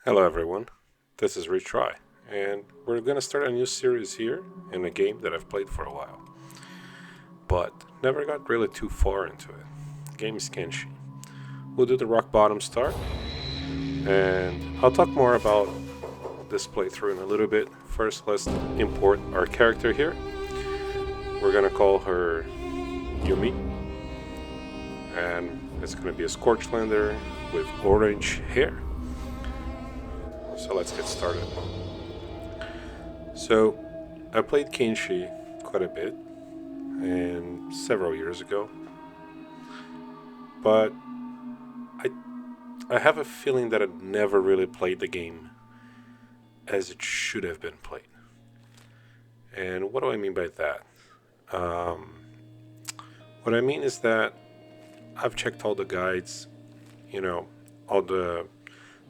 Hello everyone, this is Retry, and we're gonna start a new series here in a game that I've played for a while, but never got really too far into it. The game is Kenshi. We'll do the rock bottom start, and I'll talk more about this playthrough in a little bit. First, let's import our character here. We're gonna call her Yumi, and it's gonna be a Scorchlander with orange hair. So let's get started. So, I played Kenshi quite a bit, and several years ago, but I I have a feeling that I never really played the game as it should have been played. And what do I mean by that? Um, what I mean is that I've checked all the guides, you know, all the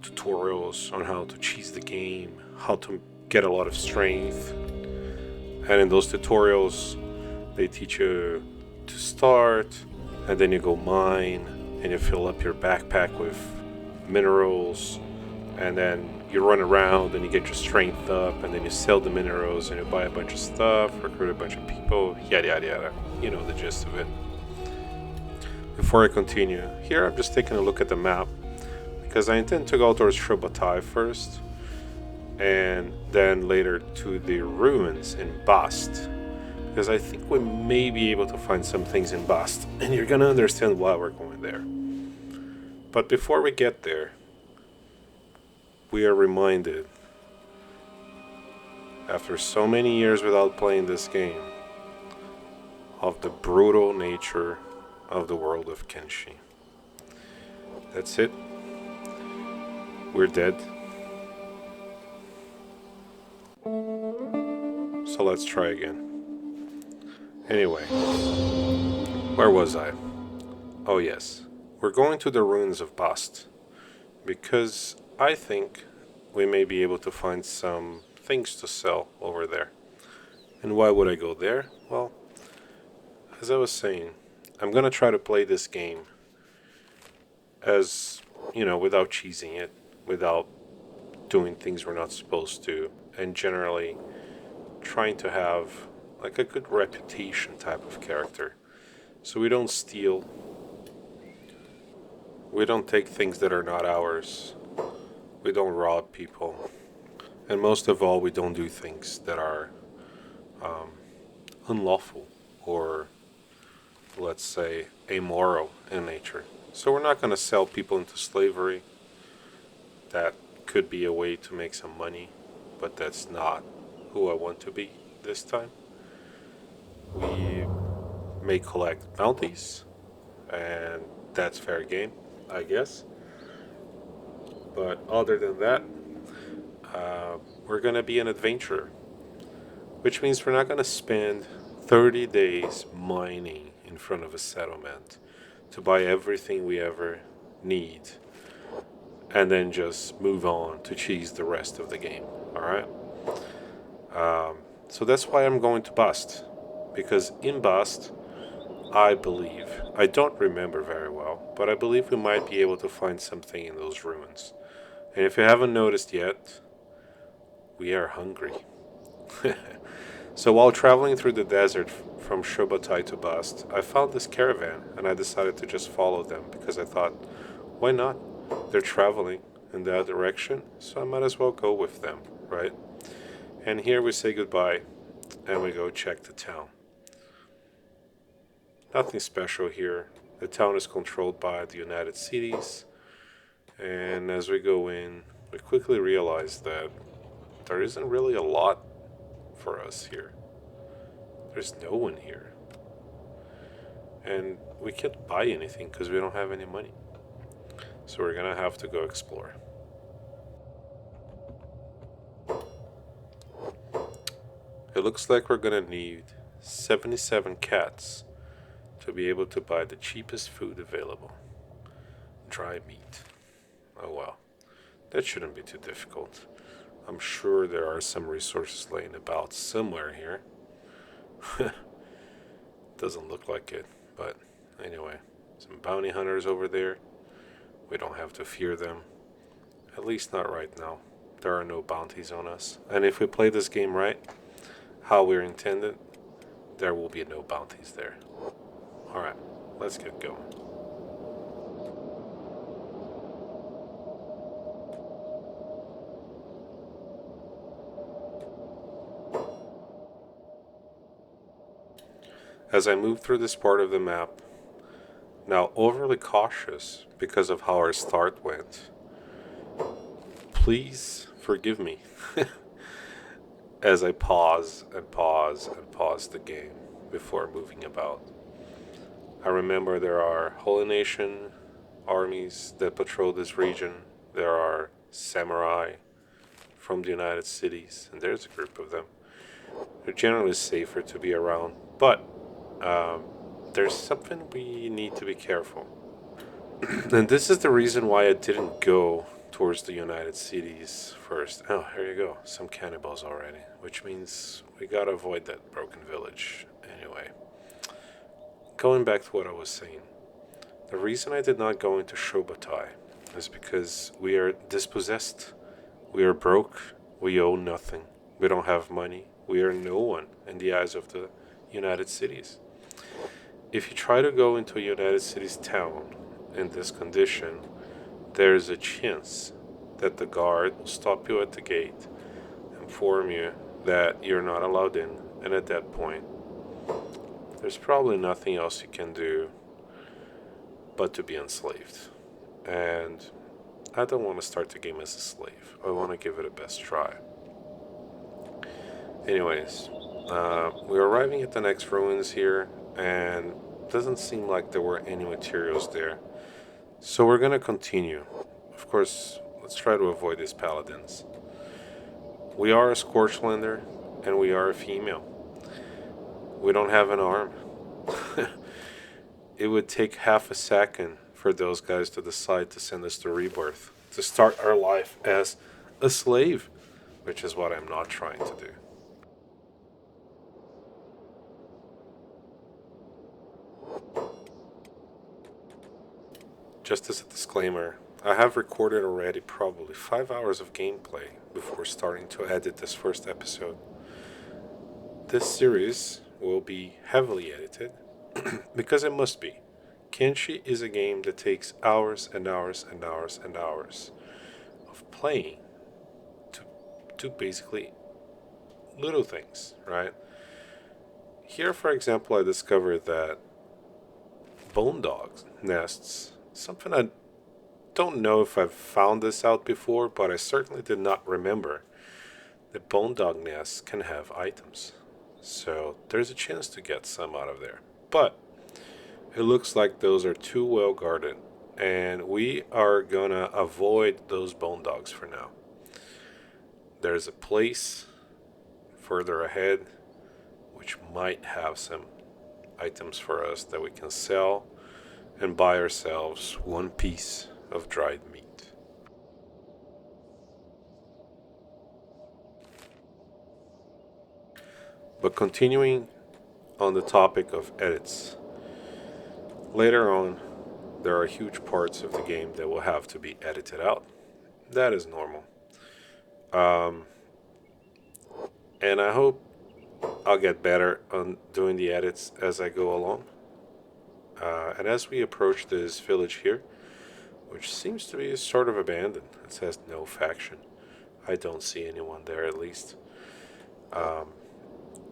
tutorials on how to cheese the game, how to get a lot of strength, and in those tutorials, they teach you to start, and then you go mine, and you fill up your backpack with minerals, and then you run around and you get your strength up, and then you sell the minerals and you buy a bunch of stuff, recruit a bunch of people, yada yada yada. You know the gist of it. Before I continue, here I'm just taking a look at the map because I intend to go towards Shobatai first, and then later to the ruins in Bast, because I think we may be able to find some things in Bast, and you're gonna understand why we're going there. But before we get there, we are reminded, after so many years without playing this game, of the brutal nature of the world of Kenshi. That's it. We're dead. So let's try again. Anyway, where was I? Oh, yes. We're going to the ruins of Bast because I think we may be able to find some things to sell over there. And why would I go there? Well, as I was saying, I'm gonna try to play this game as, without cheesing it, without doing things we're not supposed to, and generally trying to have like a good reputation type of character. So we don't steal, we don't take things that are not ours, we don't rob people, and most of all, we don't do things that are um, unlawful or, let's say, amoral in nature. So we're not going to sell people into slavery. That could be a way to make some money, but that's not who I want to be this time. We may collect bounties, and that's fair game, I guess. But other than that, we're going to be an adventurer, which means we're not going to spend 30 days mining in front of a settlement to buy everything we ever need and then just move on to cheese the rest of the game. All right? So that's why I'm going to Bust. Because in Bust, I believe, I don't remember very well, but I believe we might be able to find something in those ruins. And if you haven't noticed yet, we are hungry. So while traveling through the desert from Shobatai to Bast, I found this caravan and I decided to just follow them because I thought, why not? They're traveling in that direction, so I might as well go with them, right? And here we say goodbye and we go check the town. Nothing special here. The town is controlled by the United Cities, and as we go in, we quickly realize that there isn't really a lot for us here. There's no one here. And we can't buy anything because we don't have any money. So we're gonna have to go explore. It looks like we're gonna need 77 cats to be able to buy the cheapest food available. Dry meat. Oh well, that shouldn't be too difficult. I'm sure there are some resources laying about somewhere here. Doesn't look like it, but anyway, some bounty hunters over there. We don't have to fear them. At least not right now. There are no bounties on us. And if we play this game right, how we're intended, there will be no bounties there. Alright, let's get going. As I move through this part of the map, now overly cautious because of how our start went, please forgive me as I pause and pause and pause the game before moving about. I remember there are Holy Nation armies that patrol this region. There are samurai from the United Cities, and there's a group of them. They're generally safer to be around, but there's something we need to be careful. And this is the reason why I didn't go towards the United Cities first. Oh, here you go. Some cannibals already, which means we gotta avoid that broken village. Anyway, going back to what I was saying. The reason I did not go into Shobatai is because we are dispossessed. We are broke. We owe nothing. We don't have money. We are no one in the eyes of the United Cities. If you try to go into a United Cities town in this condition, there's a chance that the guard will stop you at the gate, inform you that you're not allowed in, and at that point, there's probably nothing else you can do but to be enslaved. And I don't want to start the game as a slave. I want to give it a best try. Anyways, we're arriving at the next ruins here, and it doesn't seem like there were any materials there. So we're gonna continue. Of course, let's try to avoid these paladins. We are a Scorchlander, and we are a female. We don't have an arm. It would take half a second for those guys to decide to send us to Rebirth, to start our life as a slave, which is what I'm not trying to do. Just as a disclaimer, I have recorded already probably 5 hours of gameplay before starting to edit this first episode. This series will be heavily edited because it must be. Kenshi is a game that takes hours and hours and hours and hours of playing to basically little things, right? Here, for example, I discovered that bone dogs nests, something I don't know if I've found this out before, but I certainly did not remember that bone dog nests can have items. So there's a chance to get some out of there. But it looks like those are too well guarded, and we are gonna avoid those bone dogs for now. There's a place further ahead which might have some items for us that we can sell and buy ourselves one piece of dried meat. But continuing on the topic of edits, later on there are huge parts of the game that will have to be edited out. That is normal. And I hope I'll get better on doing the edits as I go along. And as we approach this village here, which seems to be sort of abandoned, it says no faction. I don't see anyone there at least.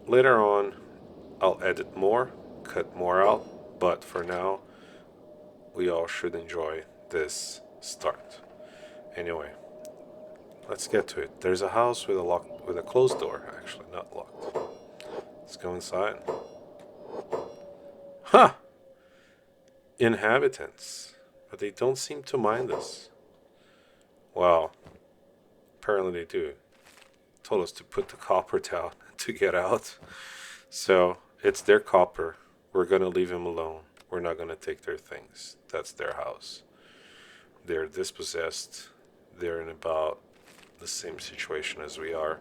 Later on, I'll edit more, cut more out, but for now, we all should enjoy this start. Anyway, let's get to it. There's a house with a closed door, actually, not locked. Let's go inside. Huh! Inhabitants, but they don't seem to mind us. Well, apparently they do. Told us to put the copper down to get out. So it's their copper. We're gonna leave them alone. We're not gonna take their things. That's their house. They're dispossessed. They're in about the same situation as we are.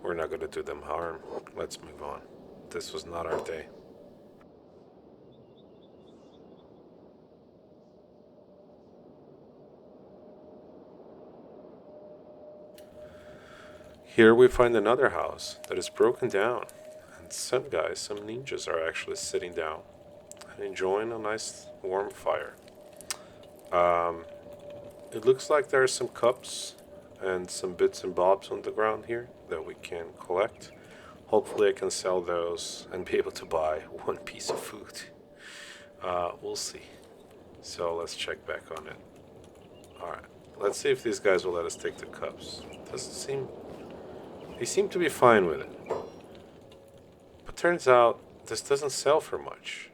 We're not gonna do them harm. Let's move on. This was not our day. Here we find another house that is broken down, and some guys, some ninjas, are actually sitting down and enjoying a nice warm fire. Um, it looks like there are some cups and some bits and bobs on the ground here that we can collect. Hopefully, I can sell those and be able to buy one piece of food. We'll see. So let's check back on it. Alright. Let's see if these guys will let us take the cups. Doesn't seem. They seem to be fine with it. But turns out this doesn't sell for much.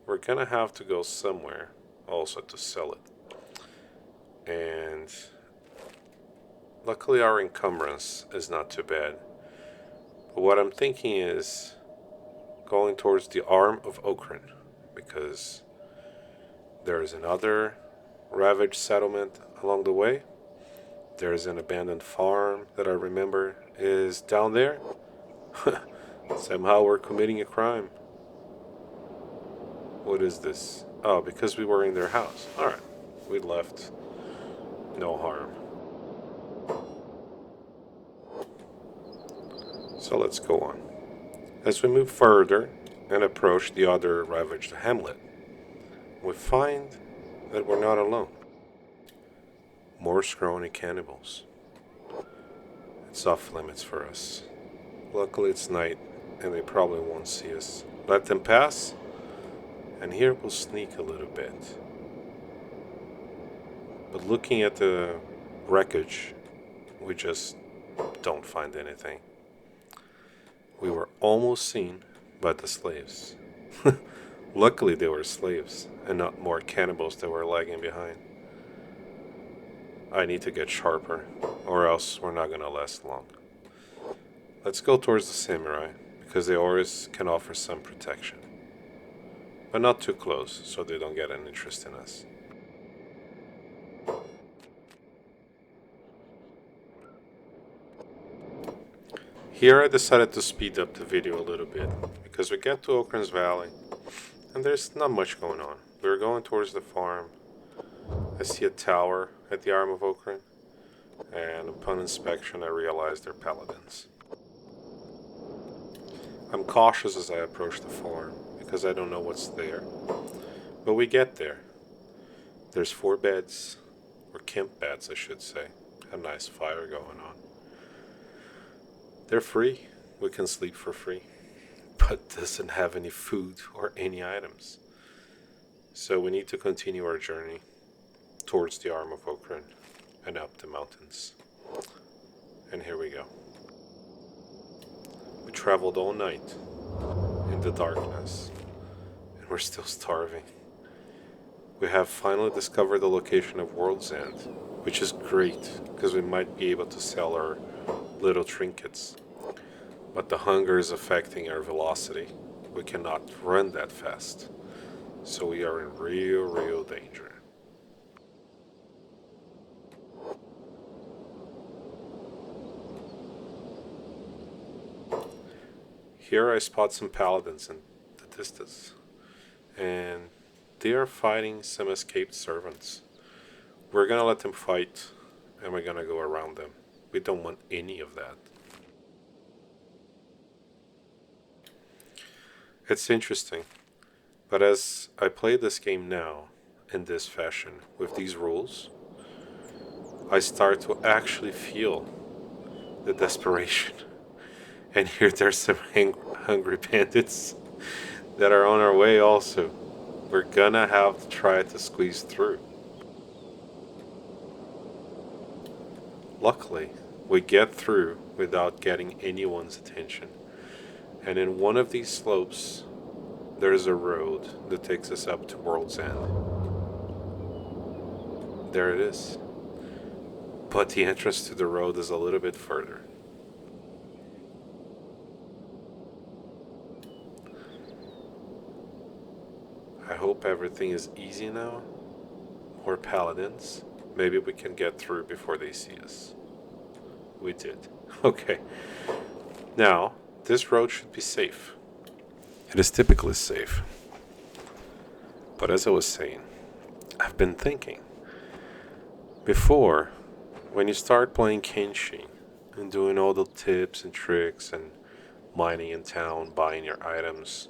We're gonna have to go somewhere also to sell it. And luckily, our encumbrance is not too bad. But what I'm thinking is going towards the arm of Okran, because there is another ravaged settlement along the way. There's an abandoned farm that I remember is down there. Somehow we're committing a crime. What is this? Oh, because we were in their house. Alright, we left. No harm. So let's go on. As we move further and approach the other ravaged hamlet, we find that we're not alone. More scrawny cannibals. It's off limits for us. Luckily it's night and they probably won't see us. Let them pass, and here we'll sneak a little bit. But looking at the wreckage, we just don't find anything. We were almost seen by the slaves. Luckily they were slaves and not more cannibals that were lagging behind. I need to get sharper, or else we're not gonna last long. Let's go towards the samurai, because they always can offer some protection. But not too close, so they don't get an interest in us. Here I decided to speed up the video a little bit, because we get to Okran's Valley, and there's not much going on. We're going towards the farm. I see a tower at the arm of Okran, and upon inspection I realize they're paladins. I'm cautious as I approach the farm, because I don't know what's there. But we get there. There's 4 beds, or camp beds I should say. A nice fire going on. They're free. We can sleep for free. But doesn't have any food or any items. So we need to continue our journey towards the arm of Okran and up the mountains. And here we go. We traveled all night in the darkness, and we're still starving. We have finally discovered the location of World's End, which is great because we might be able to sell our little trinkets. But the hunger is affecting our velocity. We cannot run that fast. So we are in real danger. Here I spot some paladins in the distance, and they are fighting some escaped servants. We're gonna let them fight, and we're gonna go around them. We don't want any of that. It's interesting, but as I play this game now, in this fashion, with these rules, I start to actually feel the desperation. And here there's some hungry bandits that are on our way also. We're gonna have to try to squeeze through. Luckily, we get through without getting anyone's attention. And in one of these slopes, there's a road that takes us up to World's End. There it is. But the entrance to the road is a little bit further. I hope everything is easy now. More paladins. Maybe we can get through before they see us. We did. Okay. Now, this road should be safe. It is typically safe. But as I was saying, I've been thinking. Before, when you start playing Kenshi, and doing all the tips and tricks and mining in town, buying your items,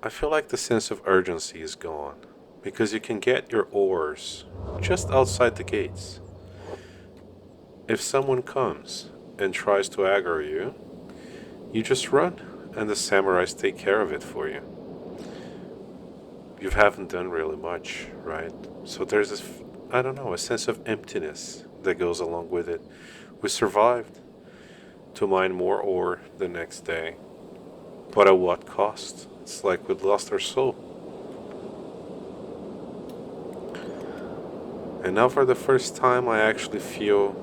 I feel like the sense of urgency is gone because you can get your ores just outside the gates. If someone comes and tries to aggro you, you just run and the samurais take care of it for you. You haven't done really much, right? So there's this, I don't know, a sense of emptiness that goes along with it. We survived to mine more ore the next day, but at what cost? It's like we'd lost our soul. And now for the first time I actually feel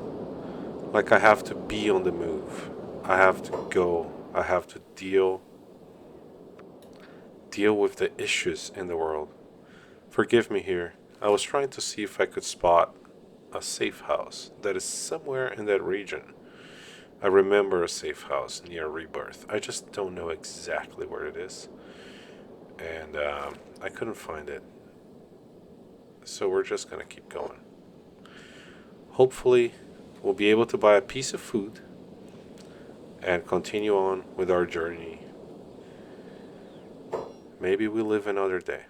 like I have to be on the move. I have to go. I have to deal with the issues in the world. Forgive me here. I was trying to see if I could spot a safe house that is somewhere in that region. I remember a safe house near Rebirth. I just don't know exactly where it is. And I couldn't find it. So we're just going to keep going. Hopefully, we'll be able to buy a piece of food and continue on with our journey. Maybe we'll live another day.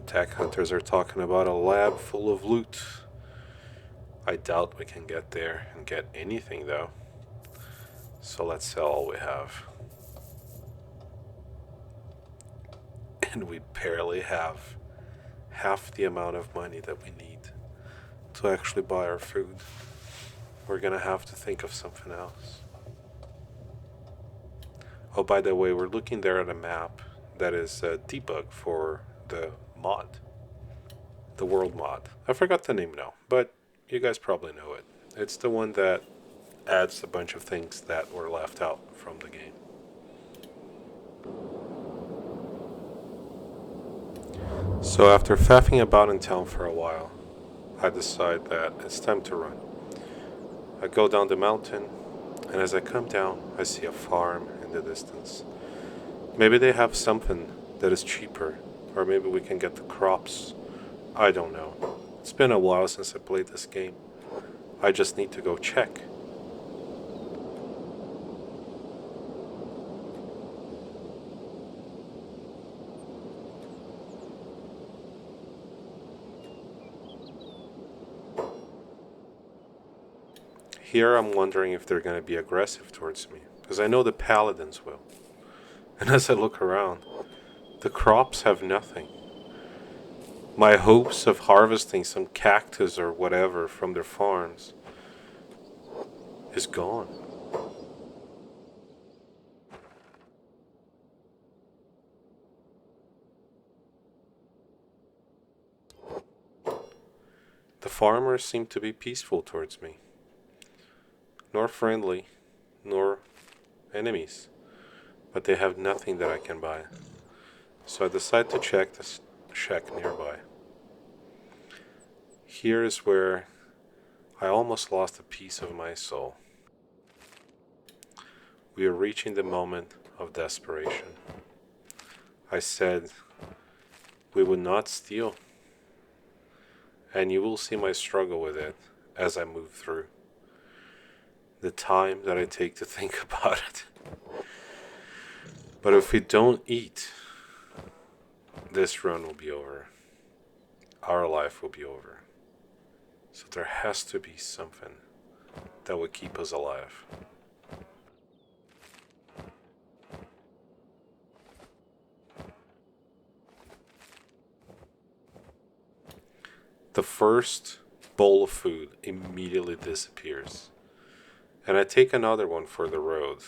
Tech hunters are talking about a lab full of loot. I doubt we can get there and get anything though. So let's sell all we have. And we barely have half the amount of money that we need to actually buy our food. We're gonna have to think of something else. Oh, by the way, we're looking there at a map that is a debug for the mod, the world mod. I forgot the name now, but you guys probably know it. It's the one that adds a bunch of things that were left out from the game. So after faffing about in town for a while, I decide that it's time to run. I go down the mountain, and as I come down, I see a farm in the distance. Maybe they have something that is cheaper, or maybe we can get the crops. I don't know. It's been a while since I played this game. I just need to go check. Here I'm wondering if they're going to be aggressive towards me, because I know the paladins will. And as I look around, the crops have nothing. My hopes of harvesting some cactus or whatever from their farms is gone. The farmers seem to be peaceful towards me, nor friendly, nor enemies, but they have nothing that I can buy. So I decide to check this shack nearby. Here is where I almost lost a piece of my soul. We are reaching the moment of desperation. I said we would not steal, and you will see my struggle with it as I move through. The time that I take to think about it. But if we don't eat, this run will be over. Our life will be over. So there has to be something that will keep us alive. The first bowl of food immediately disappears. And I take another one for the road.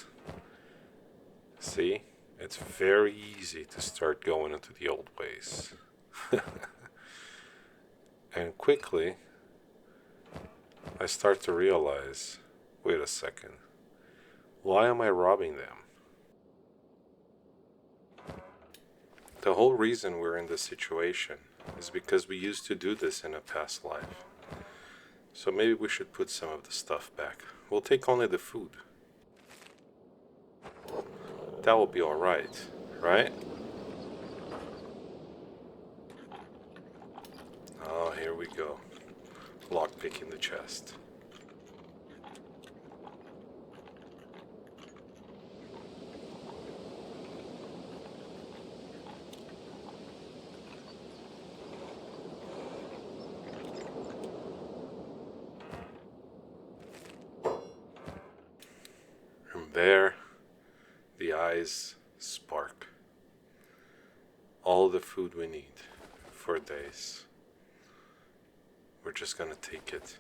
See? It's very easy to start going into the old ways. And quickly, I start to realize, wait a second, why am I robbing them? The whole reason we're in this situation is because we used to do this in a past life. So maybe we should put some of the stuff back. We'll take only the food. That will be alright, right? Oh, here we go. Lockpicking the chest. And there, the eyes spark. All the food we need for days. We're just gonna take it.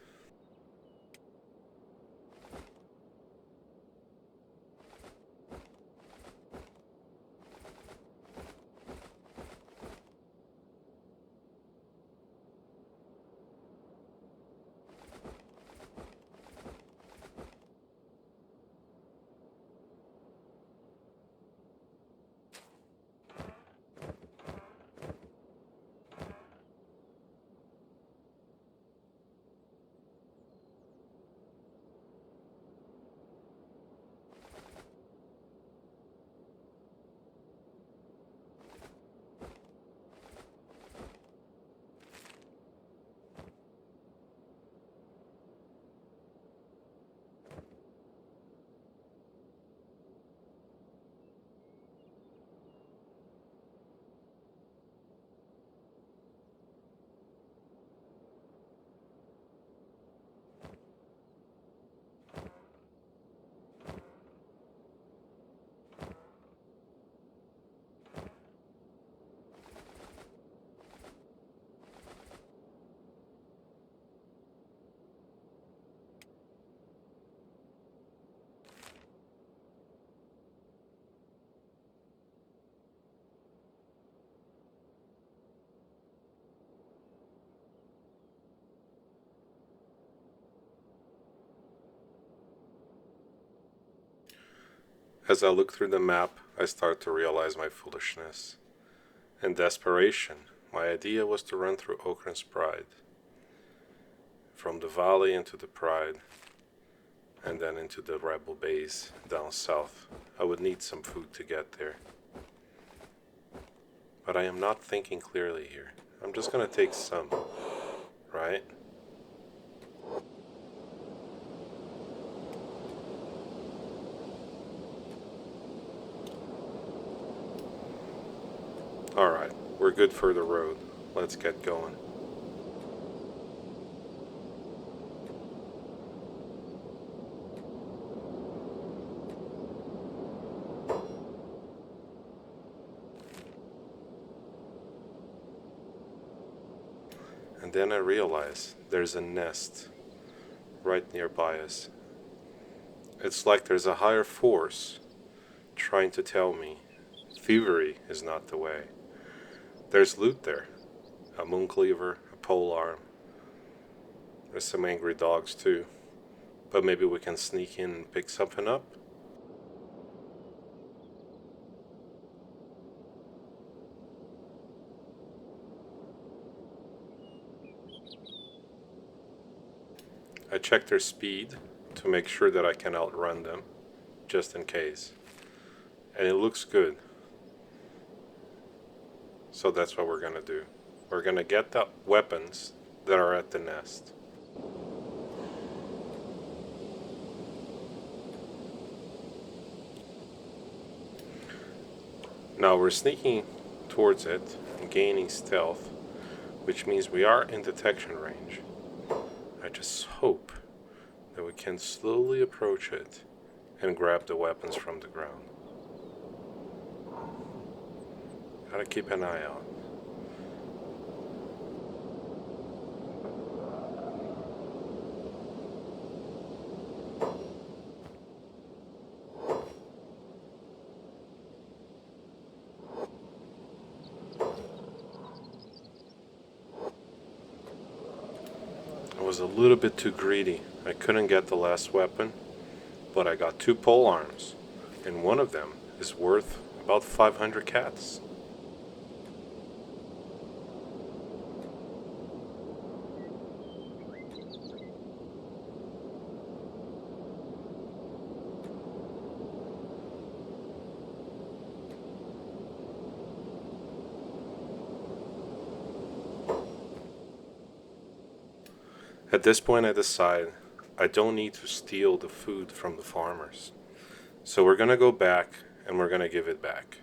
As I look through the map, I start to realize my foolishness. In desperation, my idea was to run through Okran's Pride. From the valley into the Pride, and then into the rebel base down south. I would need some food to get there. But I am not thinking clearly here. I'm just gonna take some, right? Alright, we're good for the road. Let's get going. And then I realize there's a nest right nearby us. It's like there's a higher force trying to tell me thievery is not the way. There's loot there. A mooncleaver, a polearm. There's some angry dogs too. But maybe we can sneak in and pick something up? I check their speed to make sure that I can outrun them, just in case. And it looks good. So that's what we're gonna do. We're gonna get the weapons that are at the nest. Now we're sneaking towards it and gaining stealth, which means we are in detection range. I just hope that we can slowly approach it and grab the weapons from the ground. Gotta keep an eye out. I was a little bit too greedy. I couldn't get the last weapon, but I got 2 polearms, and one of them is worth about 500 cats. At this point, I decide I don't need to steal the food from the farmers. So we're gonna go back and we're gonna give it back.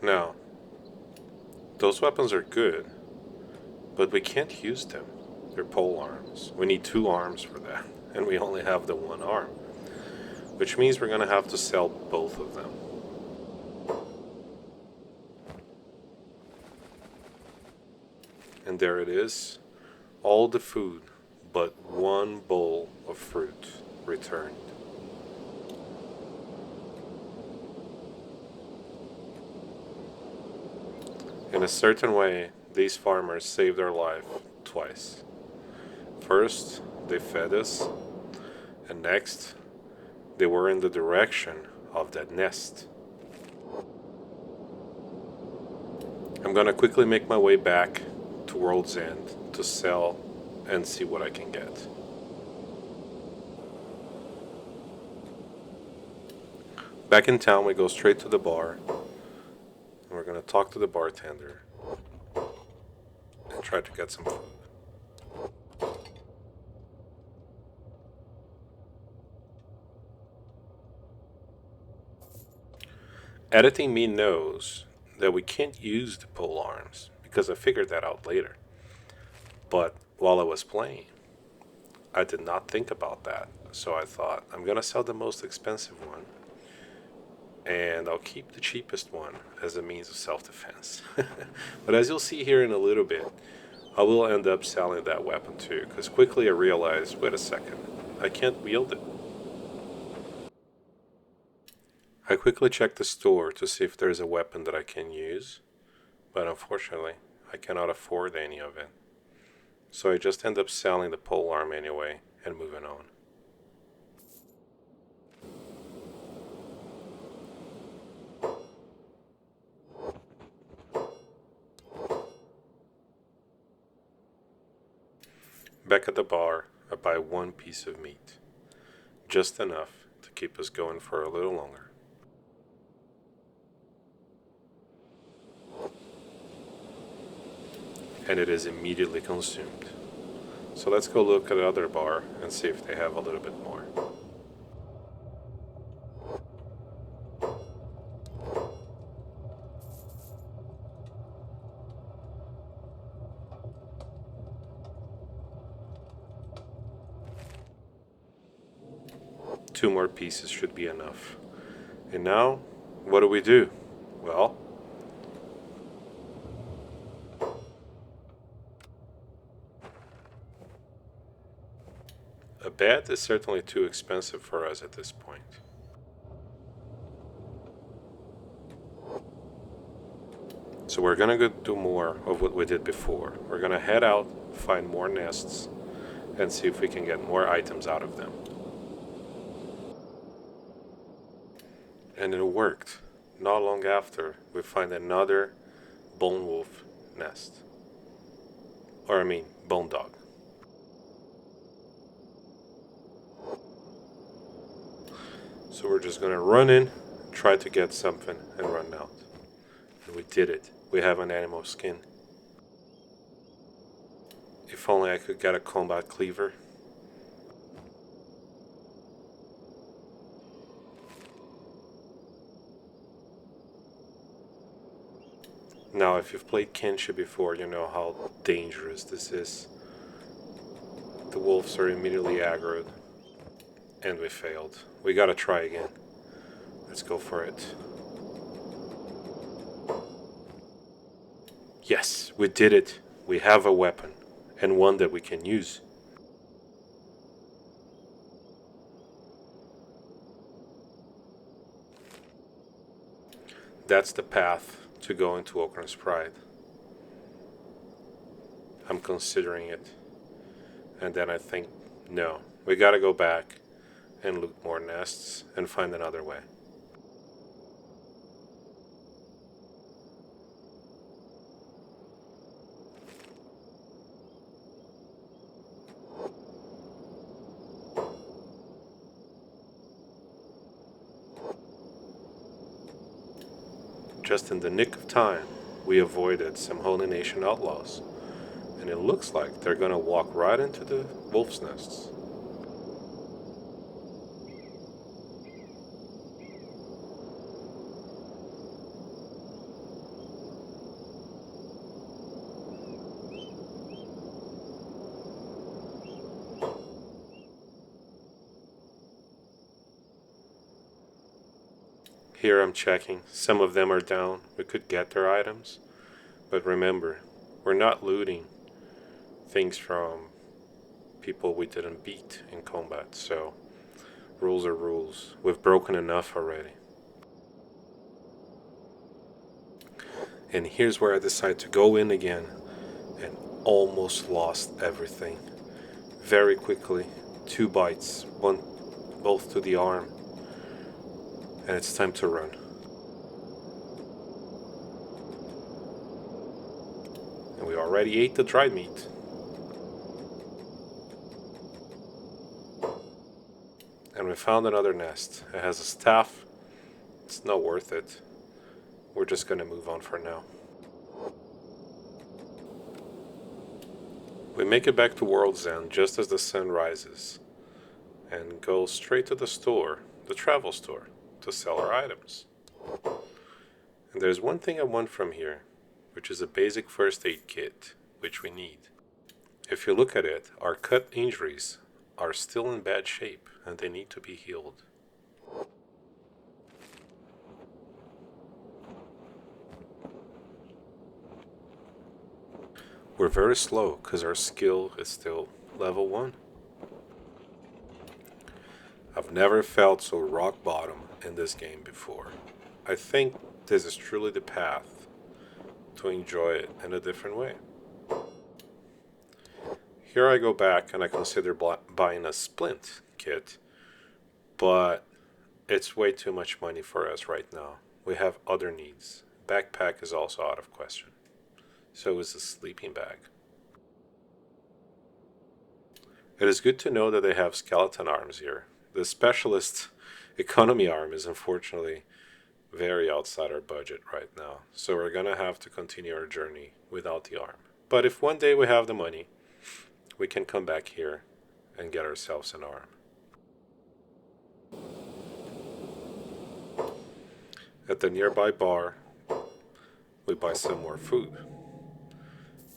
Now, those weapons are good, but we can't use them. They're pole arms. We need two arms for that, and we only have the one arm, which means we're gonna have to sell both of them. And there it is, all the food but one bowl of fruit returned. In a certain way, these farmers saved our life twice. First, they fed us, and next, they were in the direction of that nest. I'm gonna quickly make my way back to World's End to sell and see what I can get. Back in town, we go straight to the bar, and we're gonna talk to the bartender and try to get some food. Editing me knows that we can't use the pole arms because I figured that out later. But while I was playing, I did not think about that. So I thought, I'm gonna sell the most expensive one and I'll keep the cheapest one as a means of self-defense. But as you'll see here in a little bit, I will end up selling that weapon too, because quickly I realized, wait a second, I can't wield it. I quickly checked the store to see if there's a weapon that I can use, but unfortunately, I cannot afford any of it. So I just end up selling the pole arm anyway and moving on. Back at the bar, I buy one piece of meat, just enough to keep us going for a little longer. And it is immediately consumed. So let's go look at the other bar and see if they have a little bit more. Two more pieces should be enough. And now, what do we do? Well, a bed is certainly too expensive for us at this point. So we're gonna go do more of what we did before. We're gonna head out, find more nests, and see if we can get more items out of them. And it worked. Not long after, we find another bone wolf nest. Or I mean, bone dog. So we're just gonna run in, try to get something, and run out. And we did it. We have an animal skin. If only I could get a combat cleaver. Now, if you've played Kenshi before, you know how dangerous this is. The wolves are immediately aggroed. And we failed. We gotta try again. Let's go for it. Yes, we did it. We have a weapon. And one that we can use. That's the path to go into Oakland's Pride. I'm considering it. And then I think, no, we gotta go back and loot more nests and find another way. just in the nick of time, we avoided some Holy Nation outlaws. And it looks like they're gonna walk right into the wolf's nests. Here I'm checking. Some of them are down. We could get their items. But remember, we're not looting things from people we didn't beat in combat. So, rules are rules. We've broken enough already. And here's where I decide to go in again and almost lost everything. Very quickly, 2 bites, one both to the arm. And it's time to run. And we already ate the dried meat. And we found another nest. It has a staff. It's not worth it. We're just gonna move on for now. We make it back to World's End just as the sun rises and go straight to the store, the travel store, to sell our items. And there's one thing I want from here, which is a basic first aid kit, which we need. If you look at it, our cut injuries are still in bad shape and they need to be healed. We're very slow because our skill is still level 1. I've never felt so rock bottom in this game before. I think this is truly the path to enjoy it in a different way. Here I go back and I consider buying a splint kit, but it's way too much money for us right now. We have other needs. Backpack is also out of question. So is the sleeping bag. It is good to know that they have skeleton arms here. The specialist economy arm is unfortunately very outside our budget right now. So we're gonna have to continue our journey without the arm. But if one day we have the money, we can come back here and get ourselves an arm. At the nearby bar, we buy some more food.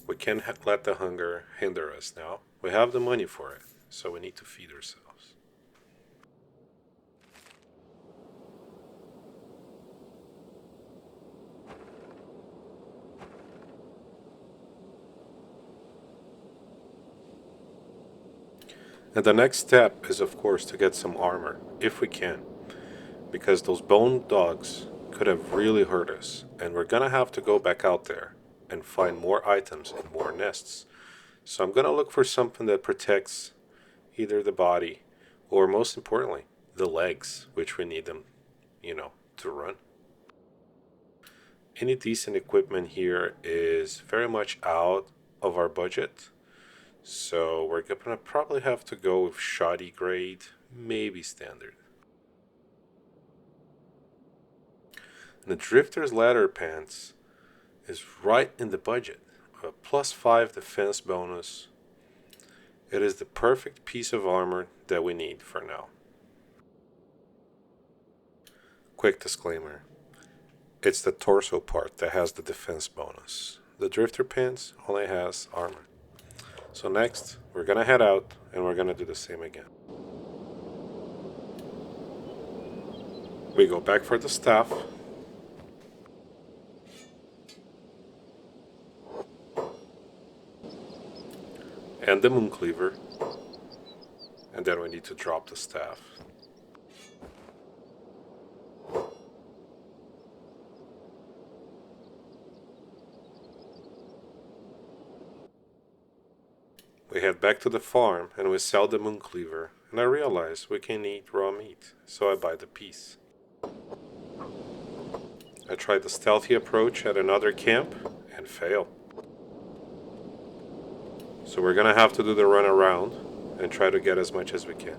We can't let the hunger hinder us now. We have the money for it, so we need to feed ourselves. And the next step is, of course, to get some armor, if we can, because those bone dogs could have really hurt us, and we're gonna have to go back out there and find more items and more nests. So I'm gonna look for something that protects either the body or, most importantly, the legs, which we need them, to run. Any decent equipment here is very much out of our budget. So we're gonna probably have to go with shoddy grade, maybe standard. And the Drifter's Ladder Pants is right in the budget. A +5 defense bonus. It is the perfect piece of armor that we need for now. Quick disclaimer. It's the torso part that has the defense bonus. The Drifter Pants only has armor. So next, we're gonna head out and we're gonna do the same again. We go back for the staff. And the moon cleaver. And then we need to drop the staff. We head back to the farm and we sell the moon cleaver, and I realize we can eat raw meat, so I buy the piece. I try the stealthy approach at another camp and fail. So we're gonna have to do the run around and try to get as much as we can.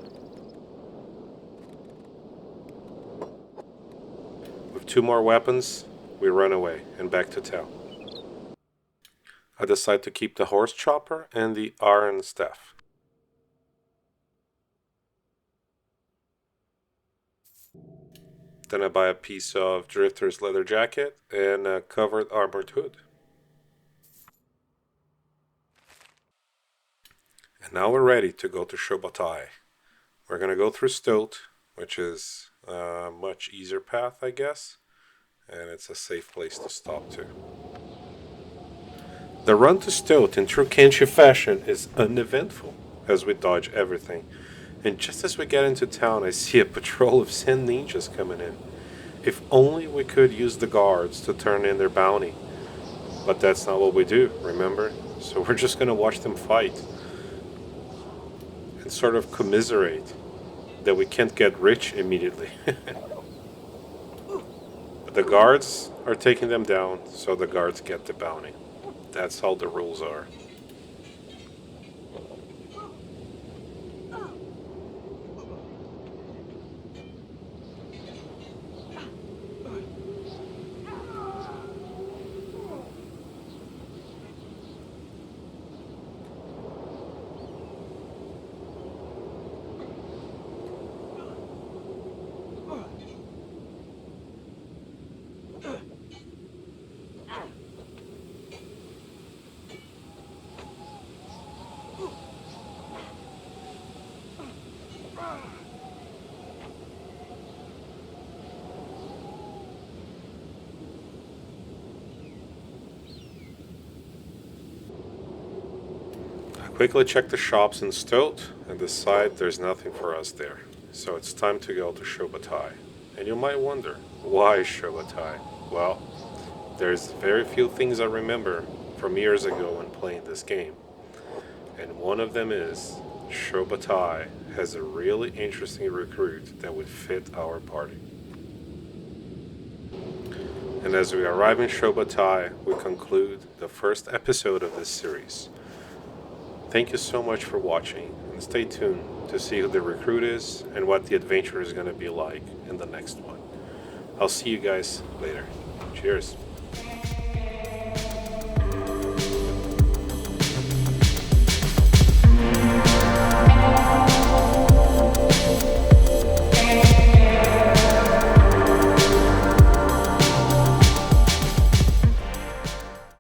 With 2 more weapons, we run away and back to town. I decide to keep the horse chopper and the iron staff. Then I buy a piece of Drifter's leather jacket and a covered armored hood. And now we're ready to go to Shobatai. We're gonna go through Stoat, which is a much easier path, I guess, and it's a safe place to stop to. The run to Stoat in true Kenshi fashion is uneventful, as we dodge everything. And just as we get into town, I see a patrol of sand ninjas coming in. If only we could use the guards to turn in their bounty. But that's not what we do, remember? So we're just gonna watch them fight. And sort of commiserate that we can't get rich immediately. But the guards are taking them down, so the guards get the bounty. That's how the rules are. Quickly check the shops in Stoat and decide there's nothing for us there. So it's time to go to Shobatai. And you might wonder, why Shobatai? Well, there's very few things I remember from years ago when playing this game. And one of them is Shobatai has a really interesting recruit that would fit our party. And as we arrive in Shobatai, we conclude the first episode of this series. Thank you so much for watching, and stay tuned to see who the recruit is and what the adventure is going to be like in the next one. I'll see you guys later. Cheers.